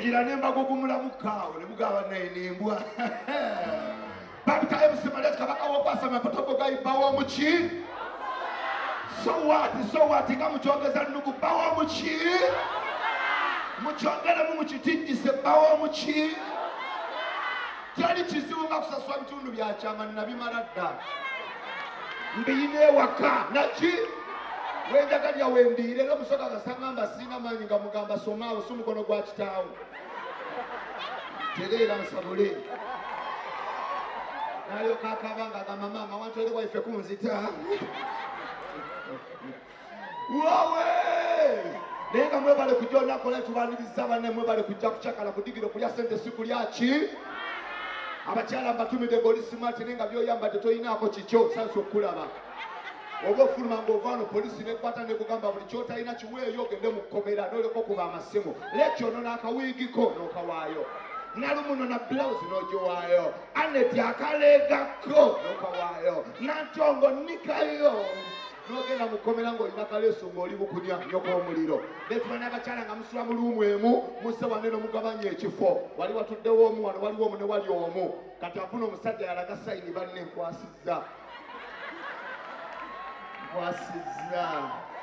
Ninjira nemba gugumula mukawo ne mugaba nainimbwa. Babita ebusimalet kabaka wokwasa mapotobo gaibawo muchi. So what? Ikamuchongeza ndugu bawo muchi. Muchongera mu muchitindise bawo muchi. Kyali kizibu nga kusaswa bitundu bya kyama nabimala dda. Mbiyine waka naki wenjagalya wendiire n'omusoka gasangamba sina manyi nga mugamba somaawo si mukono gwa kitaawo. Tereera nsabule. Nalyoka akabanga agamba maama wantwere waife kunzita. Wawe! Naye nga mwebale kujja onakola tubaniriza banne mwebale kujja kucakala kudigiro kulya sente si kulya ki? Abakyala mbatumide ng'oli smart nenga byoyambadde toyinaako kikyo sansi okulaba. Oba ofuluma ng'ovaano polisi nekwata nekugamba buli kyotalina kiweeyo ogende mu kkomera n'oleka okuba amasimu. Lekyo ono n'akawiigiko n'okawaayo. Nalumuno na blouse n'ogiwaayo. Aneti akaleegako n'okawaayo. Nantongo nikayo. N'ogenda mu kkomera ng'olina kaleeso ng'oli bukunya nnyoko omuliro. Beetuma n'abakyala nga musula mu luumu emu musse wane n'omugabanya ekifo. Wali watuddewo omu wano waliwo omu ne wali omu. Kati afuna omusajja yalaga sayini banne nkwasizza.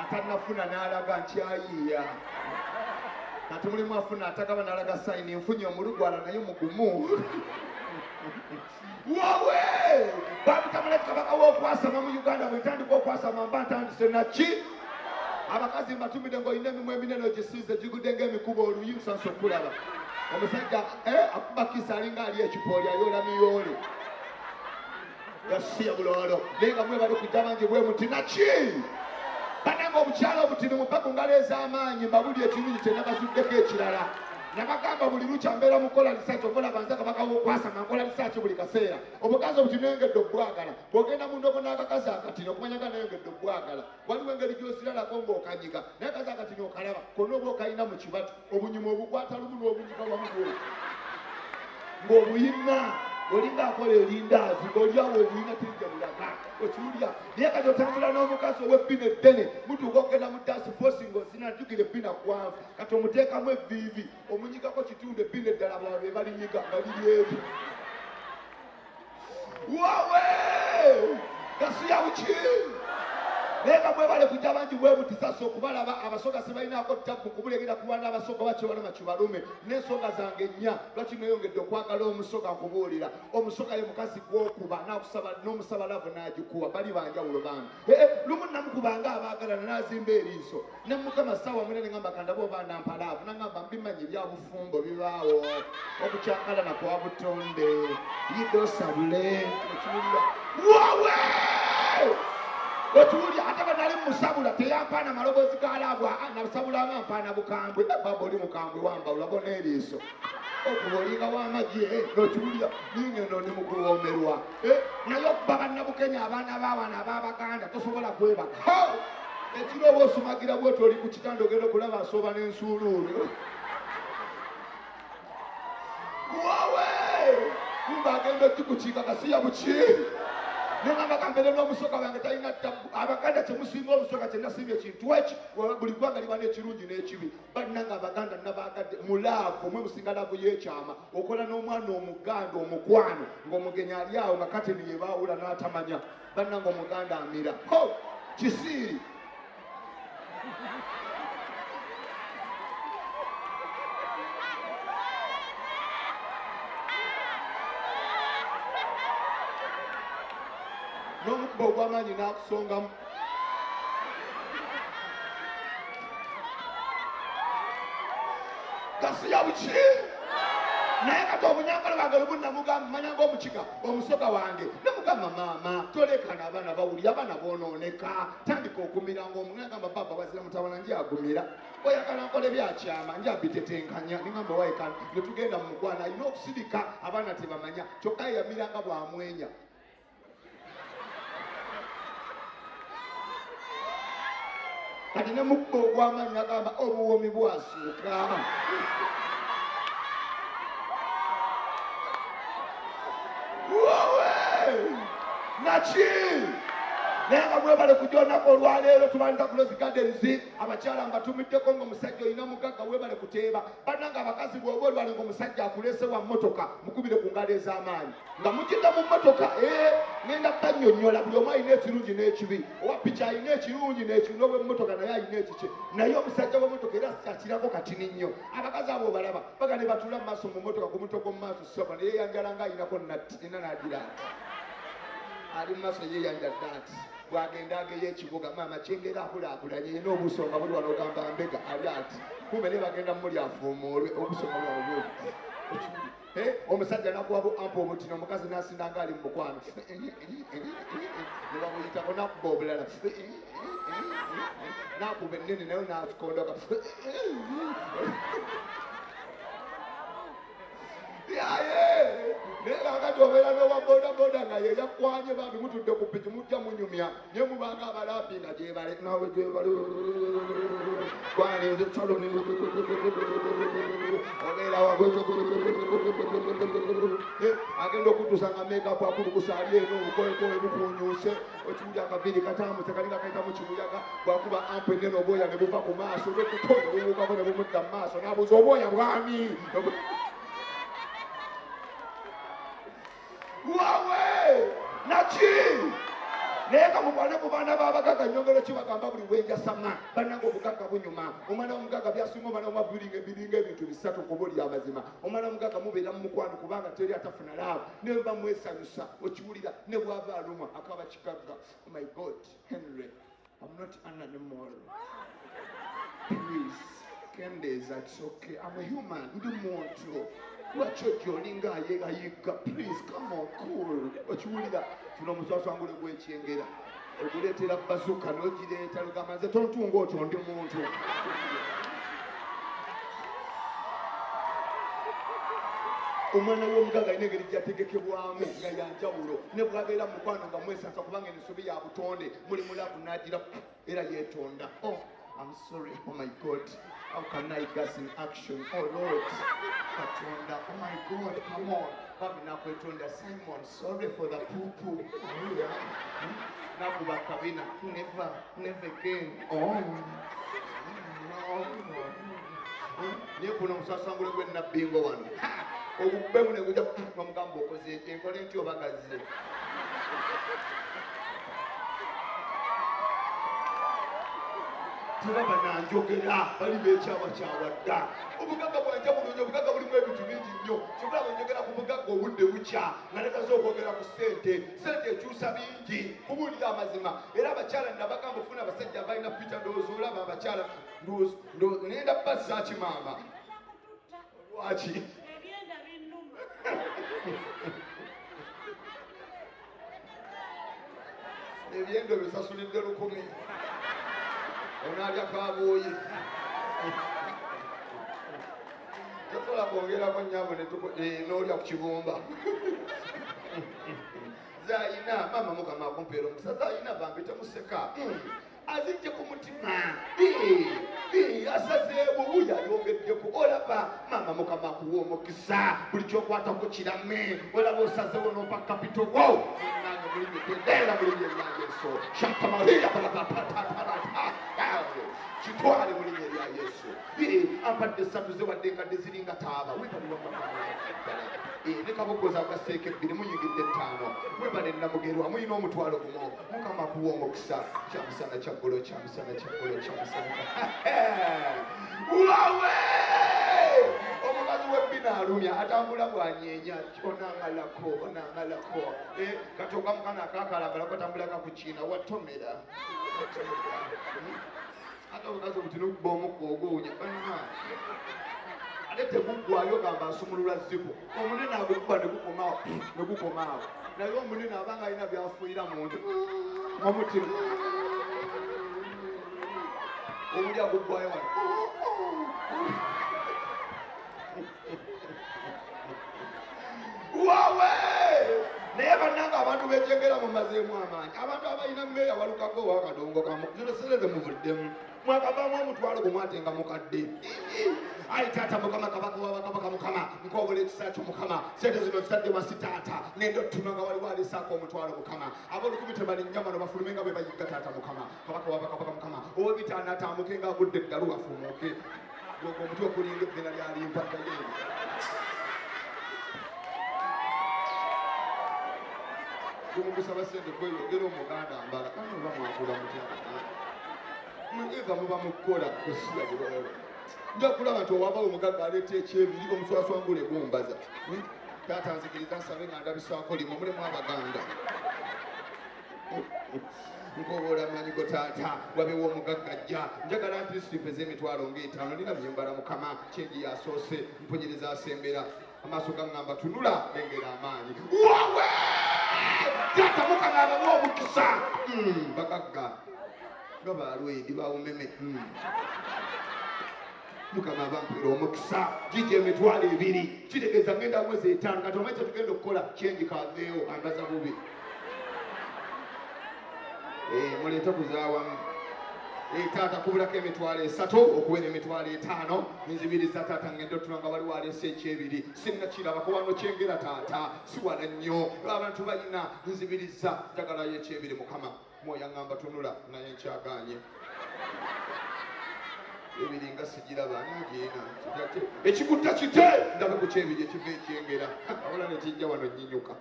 Atanafuna n'alaga nkyayiiya. Kati mulimu afuna atagaba n'alaga sayini nfunye omulugwala naye mugumu. Wawe! Babitamuleti kabaka w'okwasama mu Uganda bw'etandika okwasama mba ntandise naki? Abakazi mbatumide ng'olina emimwa eminene ogisiize gigudde ng'emikubo oluyinsa nsi okulaba. Omusajja akuba kisa alinga ali ekipooli ayoola miyoole. Yasiya bulolo. Naye nga mwebale kujja bangi bwe muti naki? Bananga obukyala obutini mupaka ngalo ez'amaanyi mbabuli ekirungi kye nabasuddeko ekirala. Nabagamba buli lukya mbeera mukola lisaaki okola banza kabaka w'okwasama nkola lisaaki buli kaseera. Obukazi obutini engedde obwagala. Bw'ogenda mu ndogo n'akakazi akatini okumanyanga n'engedde obwagala. Waliwo engeri gy'osiralako ng'okanyiga. Naye akazi akatini okalaba konna oba okayina mu kibatu. Obunyuma obukwata lumu n'obunyiga wamu bwe. Ng'obuyina olinga akola erindaazi ng'olyawo obuyina tirijja bulaga okiwulya. Naye kati otambula n'omukazi ow'ebbina eddene mutuuka okugenda mu task force ng'osina jjukira ebbina ggwanvu. Kati omuteekamu evviivi omunyigako kitundu ebbina eddala bwabe balinyiga nga liri eri. Wawe! Gasiyawuki! Naye nga mwebale kujja bangi bwe muti sasa okubalaba abasoga sebalinaako ttabu kubulegera ku baana abasoga bakyebalama kibalume. N'ensonga zange nnya lwaki neeyongedde okwagala omusoga nkubuulira. Omusoga ye mukazi gw'okuba n'akusaba n'omusaba laavu n'agikuwa bali banjawulo bange. Lumu namukubanga abaagalana n'azimba eriiso. Ne mukama ssaawa mwine ne ngamba kandaba oba nampa laavu n'angamba mbimanyi bya bufumbo bibaawo. Okukyakalana kwa butonde. Yidosabule. Okiwulira. Wawe! Otuwulya ate banali musabula teyampaana maloboozi ga laavu nasabulanga mpaana bukambwe. Baba oli mukambwe wambawula bona eriiso. Okuba olinga w'amagye n'okiwulya ningendo ne mukuwoomerwa. Naye okuba bannabukenya abaana b'abaana ab'Abaganda tosobola kwebaka. Ekiro oba osumagira bw'oti oli ku kitanda ogenda okulaba asooba n'ensuuluulu. Wawe! Kumba agenda okikukiika kasiya buki? Nengamba kambere n'omusoka wange talina ttabu. Abaganda kyemusinga omusoka kye nasimbye kintu eki buli ggwanga liba n'ekirungi n'ekibi. Bannanga Abaganda nabaagadde mulaavu omwe musinga laavu y'ekyama okola n'omwana omuganda omukwano ng'omugenyi ali awo nga kateni ye baawula n'atamanya. Bannanga omuganda amira kisiiri. N'omukuba ogw'amaanyi n'akusongamu. Gasiya buki? Naye kati obunyambala bwange lubunnamugamba manya ng'omukiga omusoga wange nemugamba maama tolekana abaana bawulira abaana boonooneka tandika okumira ng'omugamba baba wazira mutabana ngyagumira oyagala nkole byakyama njabitetenkanya ningamba waekana ne tugenda mu mugwana alina okusirika abaana tebamanya kyokka yamiranga bwamwenya. Kati ne mukko ogw'amaanyi agamba obuwomi bwasuuka. Wawe! Naki! Nenga mwebale kujonako olwaleero tubanza Close Gardens abakyala mbatumiddeko ng'omusajja olina mugagga webale kuteeba bannanga abakazi bw'oba olwale ng'omusajja akulese wa mmotoka mukubire ku ngalo ez'amaanyi nga mugenda mu mmotoka ngenda bannyonnyola buli omu alina ekirungi n'ekibi owa piki alina ekirungi n'ekibi n'obw'emmotoka naye alina ekiki naye omusajja w'emmotoka era akirako katini nnyo abakazi abo balaba baga ne batula mu maaso mu mmotoka ku mutwe gw'omu maaso soba ne yeeyanjala nga alinako nina n'adiraati ali mu maaso yeeyanjadde ati bwagenda ageyo ekibuga maama kyengera akulaakulanye yena obusonga buli wano ogamba mbega ali ati kumbe ne bagenda muli afuumuolwe obusonga bwabwe omusajja nakuwa ampa omutino omukazi n'asindanga ali mu mukwano ne bamuyitako nakuba obulala nakuba ennene nayo nakikondoka naye kakati obeera n'owa bodaboda nga ye yakwanye bambi mutudde ku piki mujja munyumya naye mubanga abalambi nga gyebale nawe gyebale kwaninze saloni obeera agenda okutuusa nga mekapu akulukusa ali eno obukolekowe bukunyuuse ekibuja akaviri katambuse kalinga kaita mu kibuyaga bwakuba ampu ennene obwoya ne buva ku maaso olwekutonda bubukako ne bumudda mu maaso n'abuuza obwoya bwani wawe naki naye kamukwane ku baana b'abagagga nnyongero kibagamba buli bwenjasama bannanga obugagga bunyuma omwana w'omugagga byasinga omwana w'omabiringa ebintu bisatu ku buli amazima omwana w'omugagga mubeera mu mukwano kubanga teri atafuna laabo ne mba mwesanyusa okiwulira ne bw'ava alumwa akaba kigagga oh my god Henry I'm not an animal please Candace it's okay I'm a human ndi muntu lwakyo olinga ayiga please come on cool okiwulira kino omusasangule gw'ekyengera okuleetera bazuka n'ogireeta lugamba nze tontunga otyo ndi muntu omwana w'omugagga alina engeri gyategekebwamu nga yanjawulo ne bwabeera mu mukwano nga mwesansa kubanga ensobi ya butonde muli mulavu n'agira era yeetonda oh I'm sorry oh my god how can I gas in action oh lord Katonda oh my god come on babi nakwetonda Simon sorry for the poo-poo oh yeah nakuba kabina never again oh no niye kuno musasangule gwe nabbingo wano obubbe mune kujja omugamba okoze enkola enti obagaze tebaba nanjogera bali bekyawakyawa dda obugagga bwanja bulungi obugagga bulimu ebintu bingi nnyo kyokula bwenjogera ku bugagga obudde bukya nga netaze okwogera ku sente ekyusa bingi kubuulira amazima era abakyala nabagamba ofuna abasajja abalina pita ndowooza olaba abakyala nenda bazzaaki maama lwaki ebyendo bisasulidde 1,000 onaalya kabuuyi tosobola kwongerako nyambo n'olya ku kibumba zayina maama mukama akumpeera omusaza ayina bambi temuseka azijje ku mutima asazeewo wuyo ayongeddeko olaba maama mukama akuwa omukisa buli kyokwatako kirame olaba osazeewo n'opa kapito wo nange mulinyegedera mulinye eryange eso shakamariya balapapatatarata kitwale mu linnya erya Yesu ampadde essatu ze wadde enkadde ziringa taaba webaliwa ne kabogoza agaseeka 2 munyigidde 5 webale namugerwa muyina omutwalo gumo mukama kuwa omukisa kyamusana kyaggulo kyamusana kyaggulo kyamusana wawe omukazi w'ebbina alumya atambula bwanyeenya onangalako katoga mukana akakalambala katambula kakukiina watomera ate obukazi obutina okuba omukka oguunya ate teguggwayo gamba asumulula zipo omunene agukuba negukomaawo naye omunene abanga alina byafuuyira muntu omutima omuli aguggwayo wano wawe naye bannanga abantu bekyengera mu mmazeemu amaanyi abantu abalina mmeeya walukago wakadongo kamu zino sereze muvuddemu mwakavaamu omutwalo gumwate nga mukadde ayi taata mukama kabaka wabakabaka mukama nkobola ekisa kyo mukama sente zino zitadde wasi taata ngenda ottuna nga waliwo alisaako omutwalo mukama ab'olukumi tebalinnyama no bafulume nga bwe bayigga taata mukama kabaka wabakabaka mukama ow'ebitaano atambuke nga agudde eddalu afumuuke ogwo omutwe okulinga ebbena lyalimpaddayo gumukusaba sente kweyogera omuganda mbala kano oba mwakula mutya eva muba mukukola kusiya bulolo nja kulaba nti owabawo omugagga aleeta ekyebiri omuswaswangule gumbaza taata nzikiriza nsabe nga ndabisaako limu mulemu abaganda nkobola manyigo taata wabewo omugagga jja njagala nti siripu ez'emitwalo ng'etaano nina byenyambala mukama kyengi yasoose mponyereza asembera amaaso gaŋŋamba tunula lengera amaanyi wawe taata mukama abawo omukisa bagagga nga balwendi bawumeme mukama abampera omukisa gijja emitwalo ebiri kitegeeza ngenda mwezi etaano kati omanyi kyetugenda okukola kyengi kaveewo ambaza bubi muleete kuzaawamu taata kubulako emitwalo esatu okuwera emitwalo etaano nzibiriza taata ngenda otula nga waliwo aleese ekyebiri sinnakirabako wano kyengera taata siwala nnyo abantu balina nzibiriza njagalayo ekyebiri mukama mwoyo aŋŋamba tunula naye nkyaganye ebiri nga sigiraba nagiina ekikutta kite ndabe ku kyebiri ekiva ekyengera awala nekijja wano nyinyuka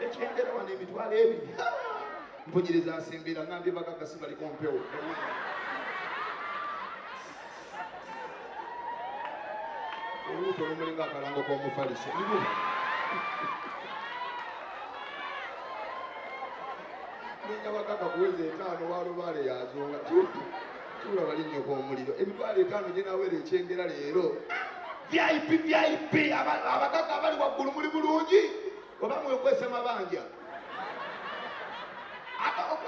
ekyengera wano emitwalo ebiri mponyereza asembera ngambye bagagga sibaliko mpewo olubuto lumulinga akalango k'omufaliso nenya bagagga kuweza etaano walubaale yazonga tula balinnyo kw'omuliro emitwalo etaano gye nawera ekyengera leero vip abagagga abali waggulu muli bulungi oba mwekwese mabanja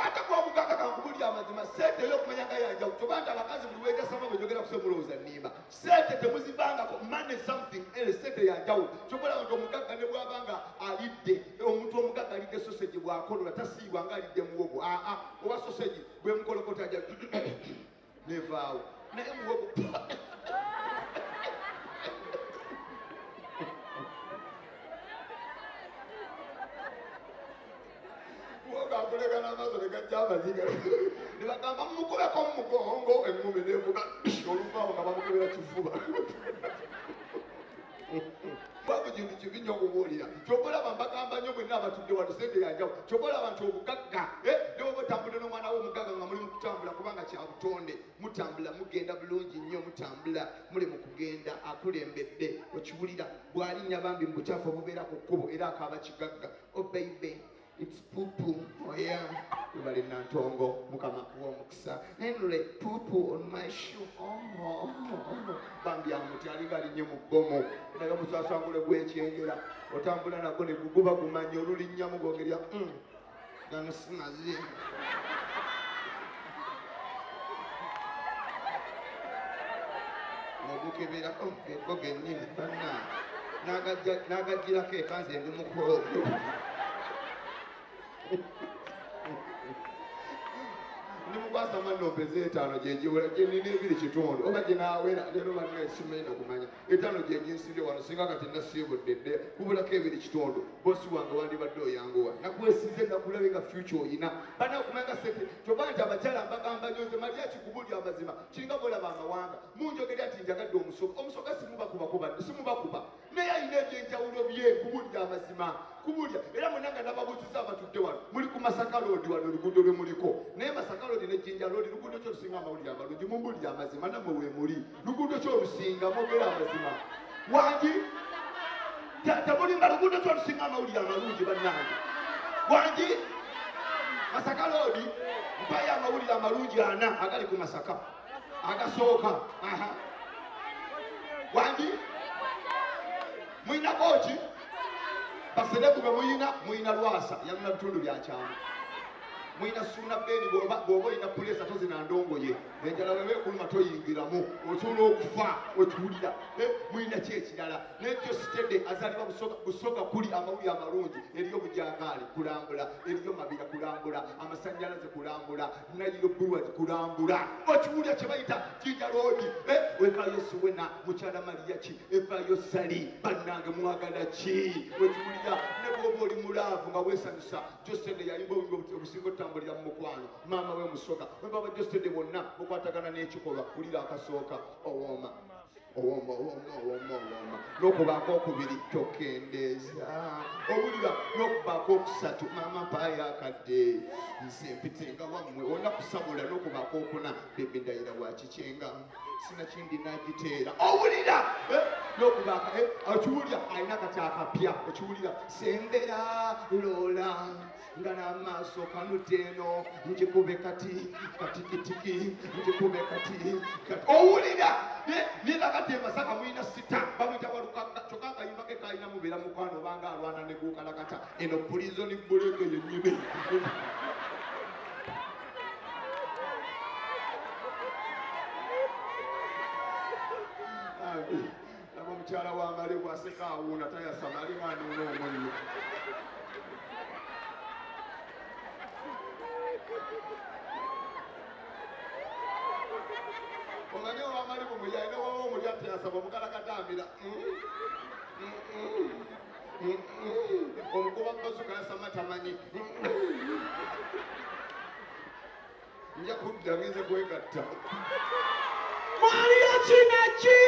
ate gw'obugagga kankubulya amazima sente ey'okumanya nga yanjawulo kyoba nti abakazi buli weegasama bwejogera kusemulowooza nnimba sente temuzivangako money something else sente yanjawulo kyobola nti omugagga ne bw'abanga alidde omuntu omugagga alidde sosegi bw'akolola tasiibwa nga alidde muwogo oba sosegi bwe mukolokota aja nevaawo naye muwogo akulekana amaaso negajja amaziga nebagamba mumukubeko mumugongo engumi nevuga oluvaawo nga bamukubira kifuba bwabo kintu kibi nnyo okubuulira kyobalaba mbagamba nnyo bwenna abatudde wano sente yanjawo kyobalaba nti obugagga newoba otambudde n'omwana w'omugagga nga muli mukutambula kubanga kya butonde mutambula mugenda bulungi nnyo mutambula muli mu kugenda akulembedde okiwulira bw'alinnya bambi mu bukyafu obubeera ku kkubo era akaaba kigagga baby it's poo-poo, oh yeah. Everybody nantongo, mukama w'omukisa. Henry, poo-poo on my shoe. Oh. Bambi amuti alingali nnyo mu bbomo. Naye musasangule gw'ekyengera. Otambula nagwo ne guguba gumanya olulinnyamu gogerya. Gano simazi. Nogukebera go gennyini banna. N'agagirako ekanze ndi mukolo. Nimukwasa manompeza etaano gyegiwera gyenina ebiri kitundu oba gyenaawera leero banna simanyina kumanya etaano gyeginsibye wano singa kati nasiibuddedde kubulako ebiri kitundu bosi wange wandibadde oyanguwa nakwesize nakulabe nga future oyina bana okumanga sente kyoba nti abakyala mbagamba nyoze Mariach kubulya amazima kiringa bolaba amawanga munjogerya nti njagadde omusoga simubakuba naye ayina ebyenjawulo bye kubulya amazima kubulya era mwenanga nababuuziza abatudde wano muli ku Masaka Road wano oluguudo lwe muliko naye Masaka Road ne Jinja Road luguudo kyo lusinga amawulire amalungi mumbulire amazima nammwe we muli luguudo kyo lusinga mwogera amazima wangi temulimba luguudo kyo lusinga amawulire amalungi bannange wangi Masaka Road mpayo amawulire amalungi 4 agali ku Masaka agasooka wangi muyina koki basereku be muyina Lwasa yamuna bitundu bya kyama mwina suna beni bwoba ina pulesa tozina ndongoye enjala wewe kuluma toyingiramu osobola okufa okiwulira mwina ki ekirala nekyo sitede azalibwa busoga kuli amawuli amalungi eriyo bujangaali kulambula eriyo mabira kulambula amasannyalaze kulambula nayiro buwazi kulambula okiwulira kye bayita jinja roodi wefaayo siwena mukyala Mariach efaayo sali bannange mwagala ki okiwulira ne bwoba oli mulaavu nga weesanyusa josede yayimba obusinga otambulira mu mukwano maama we musoga webaba josede bonna bukwatagana n'ekikolwa wulira akasooka owooma n'okubaako okubiri tokendeeza owulira n'okubaako okusatu maama mpaayo akadde nze mpitenga wammwe wonna kusabula n'okubaako okuna bebe ndayira wakikyenga sinakindi nagiteera owulira n'okubaaka okiwulira alina kati akapya okiwulira sembera loola nga n'amaaso kanuteeno njikube kati katikitiki njikube kati owulira nina kati emasaka mwina sita bamwita walukaka kyokka akayimba ke kalina mubeera mukwano obanga alwana ne guukalakata eno pulizoni bulege yennyini laba omukyala w'amale bw'aseka awuuna tayasama alinga anuuna omuliro omanye ow'amali bumuyalina wawo omuli atayasama omukalakatambira omugoba bazuka yasama tamanyi nja kudda ngenze kwegatta Mariach naki